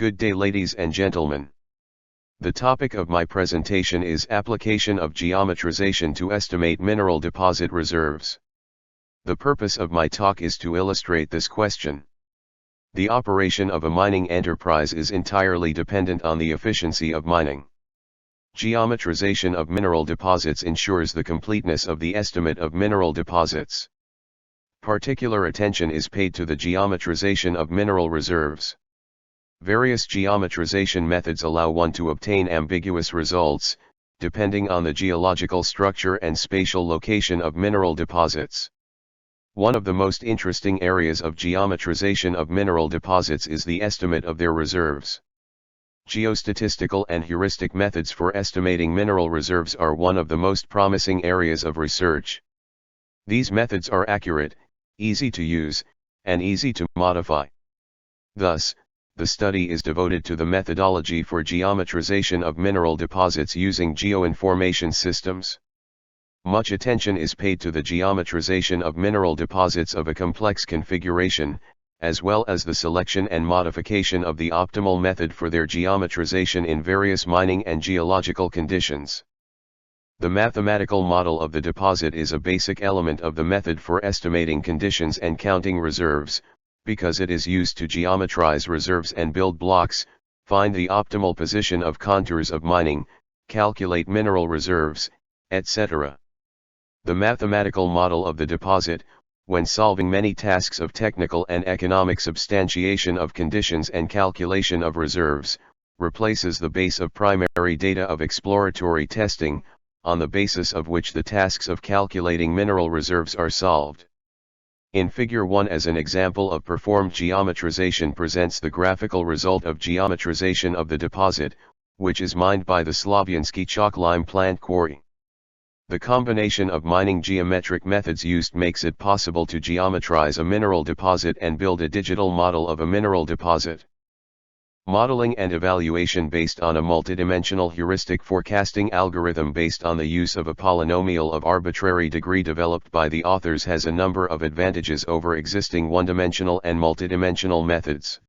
Good day, ladies and gentlemen. The topic of my presentation is application of geometrization to estimate mineral deposit reserves. The purpose of my talk is to illustrate this question. The operation of a mining enterprise is entirely dependent on the efficiency of mining. Geometrization of mineral deposits ensures the completeness of the estimate of mineral deposits. Particular attention is paid to the geometrization of mineral reserves. Various geometrization methods allow one to obtain ambiguous results, depending on the geological structure and spatial location of mineral deposits. One of the most interesting areas of geometrization of mineral deposits is the estimate of their reserves. Geostatistical and heuristic methods for estimating mineral reserves are one of the most promising areas of research. These methods are accurate, easy to use, and easy to modify. Thus, the study is devoted to the methodology for geometrization of mineral deposits using geoinformation systems. Much attention is paid to the geometrization of mineral deposits of a complex configuration, as well as the selection and modification of the optimal method for their geometrization in various mining and geological conditions. The mathematical model of the deposit is a basic element of the method for estimating conditions and counting reserves, because it is used to geometrize reserves and build blocks, find the optimal position of contours of mining, calculate mineral reserves, etc. The mathematical model of the deposit, when solving many tasks of technical and economic substantiation of conditions and calculation of reserves, replaces the base of primary data of exploratory testing, on the basis of which the tasks of calculating mineral reserves are solved. In Figure 1 as an example of performed geometrization presents the graphical result of geometrization of the deposit, which is mined by the Slavyansky chalk lime plant quarry. The combination of mining geometric methods used makes it possible to geometrize a mineral deposit and build a digital model of a mineral deposit. Modeling and evaluation based on a multidimensional heuristic forecasting algorithm based on the use of a polynomial of arbitrary degree developed by the authors has a number of advantages over existing one-dimensional and multidimensional methods.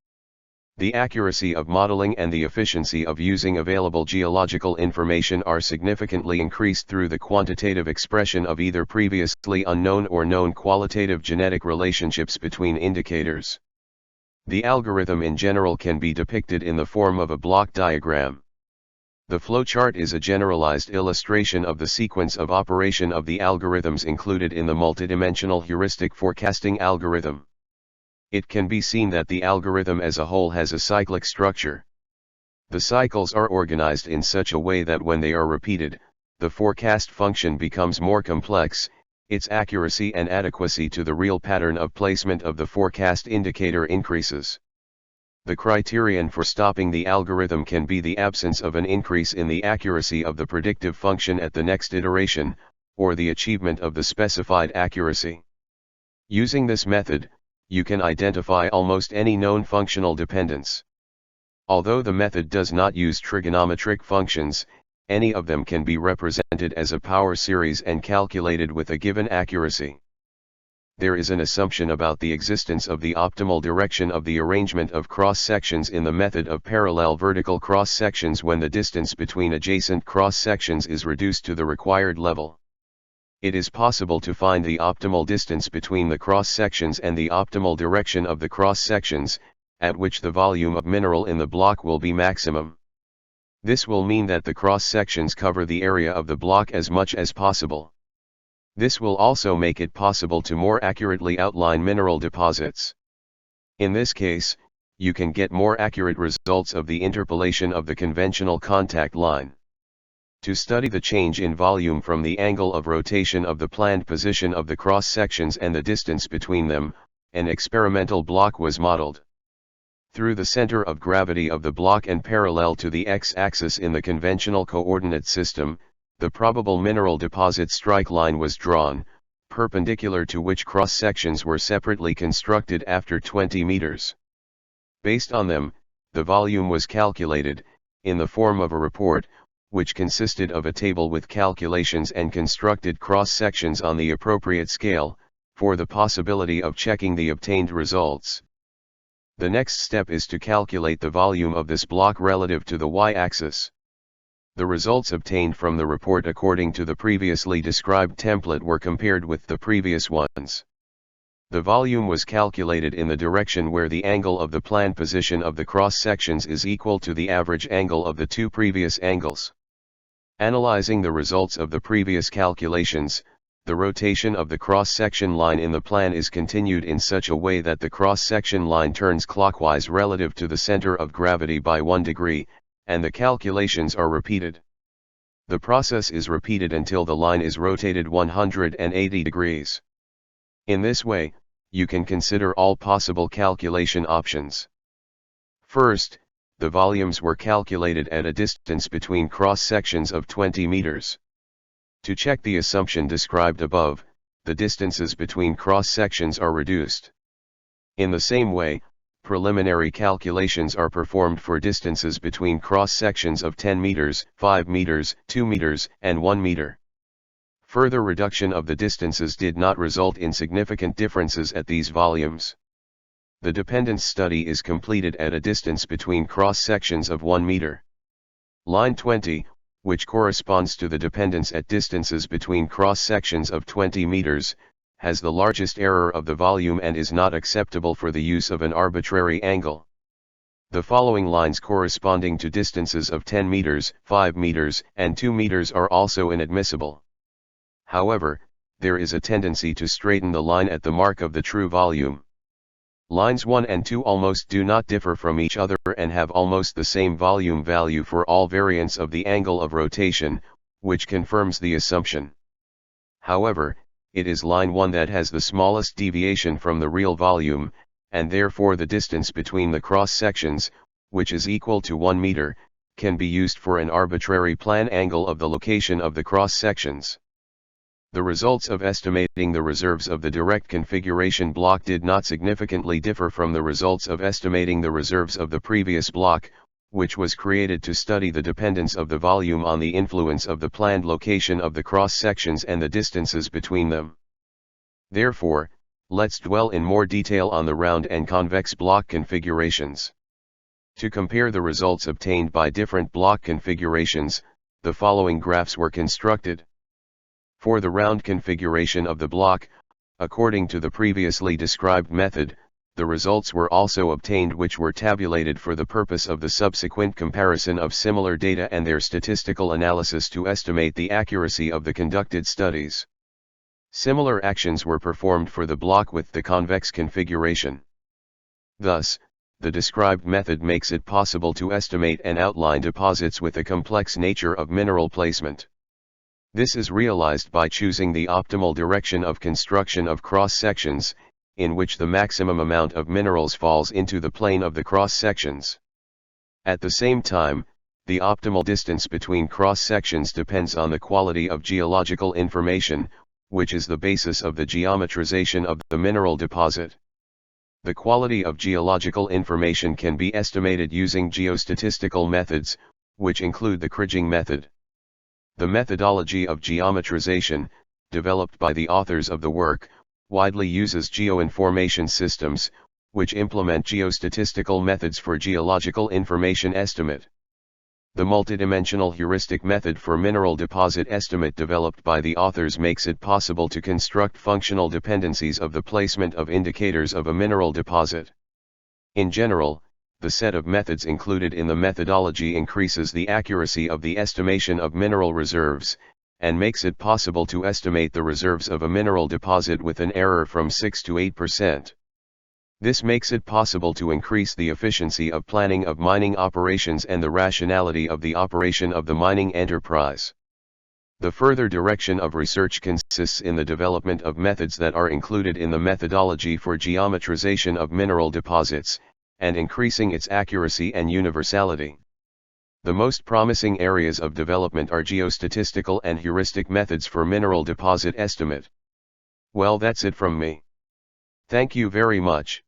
The accuracy of modeling and the efficiency of using available geological information are significantly increased through the quantitative expression of either previously unknown or known qualitative genetic relationships between indicators. The algorithm in general can be depicted in the form of a block diagram. The flowchart is a generalized illustration of the sequence of operation of the algorithms included in the multidimensional heuristic forecasting algorithm. It can be seen that the algorithm as a whole has a cyclic structure. The cycles are organized in such a way that when they are repeated, the forecast function becomes more complex. Its accuracy and adequacy to the real pattern of placement of the forecast indicator increases. The criterion for stopping the algorithm can be the absence of an increase in the accuracy of the predictive function at the next iteration, or the achievement of the specified accuracy. Using this method, you can identify almost any known functional dependence. Although the method does not use trigonometric functions, any of them can be represented as a power series and calculated with a given accuracy. There is an assumption about the existence of the optimal direction of the arrangement of cross-sections in the method of parallel vertical cross-sections when the distance between adjacent cross-sections is reduced to the required level. It is possible to find the optimal distance between the cross-sections and the optimal direction of the cross-sections, at which the volume of mineral in the block will be maximum. This will mean that the cross-sections cover the area of the block as much as possible. This will also make it possible to more accurately outline mineral deposits. In this case, you can get more accurate results of the interpolation of the conventional contact line. To study the change in volume from the angle of rotation of the planned position of the cross-sections and the distance between them, an experimental block was modeled. Through the center of gravity of the block and parallel to the x-axis in the conventional coordinate system, the probable mineral deposit strike line was drawn, perpendicular to which cross-sections were separately constructed after 20 meters. Based on them, the volume was calculated, in the form of a report, which consisted of a table with calculations and constructed cross-sections on the appropriate scale, for the possibility of checking the obtained results. The next step is to calculate the volume of this block relative to the y-axis. The results obtained from the report according to the previously described template were compared with the previous ones. The volume was calculated in the direction where the angle of the planned position of the cross-sections is equal to the average angle of the two previous angles. Analyzing the results of the previous calculations, the rotation of the cross-section line in the plan is continued in such a way that the cross-section line turns clockwise relative to the center of gravity by 1 degree, and the calculations are repeated. The process is repeated until the line is rotated 180 degrees. In this way, you can consider all possible calculation options. First, the volumes were calculated at a distance between cross-sections of 20 meters. To check the assumption described above, the distances between cross-sections are reduced. In the same way, preliminary calculations are performed for distances between cross-sections of 10 meters, 5 meters, 2 meters, and 1 meter. Further reduction of the distances did not result in significant differences at these volumes. The dependence study is completed at a distance between cross-sections of 1 meter. Line 20, which corresponds to the dependence at distances between cross-sections of 20 meters, has the largest error of the volume and is not acceptable for the use of an arbitrary angle. The following lines corresponding to distances of 10 meters, 5 meters, and 2 meters are also inadmissible. However, there is a tendency to straighten the line at the mark of the true volume. Lines 1 and 2 almost do not differ from each other and have almost the same volume value for all variants of the angle of rotation, which confirms the assumption. However, it is line 1 that has the smallest deviation from the real volume, and therefore the distance between the cross-sections, which is equal to 1 meter, can be used for an arbitrary plan angle of the location of the cross-sections. The results of estimating the reserves of the direct configuration block did not significantly differ from the results of estimating the reserves of the previous block, which was created to study the dependence of the volume on the influence of the planned location of the cross-sections and the distances between them. Therefore, let's dwell in more detail on the round and convex block configurations. To compare the results obtained by different block configurations, the following graphs were constructed. For the round configuration of the block, according to the previously described method, the results were also obtained which were tabulated for the purpose of the subsequent comparison of similar data and their statistical analysis to estimate the accuracy of the conducted studies. Similar actions were performed for the block with the convex configuration. Thus, the described method makes it possible to estimate and outline deposits with a complex nature of mineral placement. This is realized by choosing the optimal direction of construction of cross-sections, in which the maximum amount of minerals falls into the plane of the cross-sections. At the same time, the optimal distance between cross-sections depends on the quality of geological information, which is the basis of the geometrization of the mineral deposit. The quality of geological information can be estimated using geostatistical methods, which include the Kriging method. The methodology of geometrization, developed by the authors of the work, widely uses geoinformation systems, which implement geostatistical methods for geological information estimate. The multidimensional heuristic method for mineral deposit estimate developed by the authors makes it possible to construct functional dependencies of the placement of indicators of a mineral deposit. In general, the set of methods included in the methodology increases the accuracy of the estimation of mineral reserves, and makes it possible to estimate the reserves of a mineral deposit with an error from 6 to 8%. This makes it possible to increase the efficiency of planning of mining operations and the rationality of the operation of the mining enterprise. The further direction of research consists in the development of methods that are included in the methodology for geometrization of mineral deposits, and increasing its accuracy and universality. The most promising areas of development are geostatistical and heuristic methods for mineral deposit estimate. Well, that's it from me. Thank you very much.